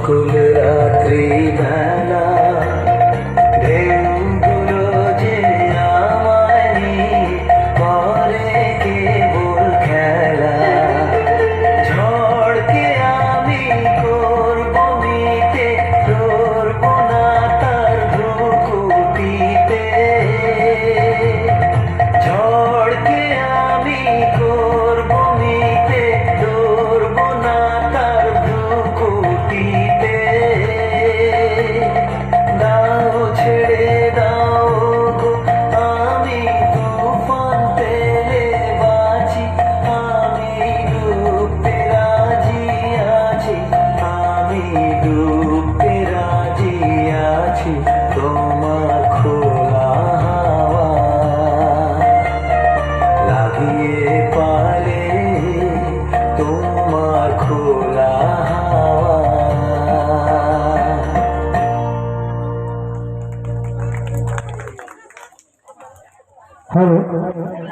অকুল রাত্রি বেলা ঢেউগুলো যে আমায় নিয়ে করে কেবল খেলা। ঝড়কে আমি করব মিটে, ধরব না তার ভ্রুকুটিতে। ঝড়কে আমি করব মিটে, ধরব না তার ভ্রুকুটিতে। দাও ছেড়ে দাও গো, আমি তুফান পেলে বাঁচি, আমি ডুবতে রাজি আছি, আমি ডুবতে রাজি আছি তোমার খোলা হাওয়া লাগিয়ে পালে, তোমার খোলা হাওয়া। হ্যালো।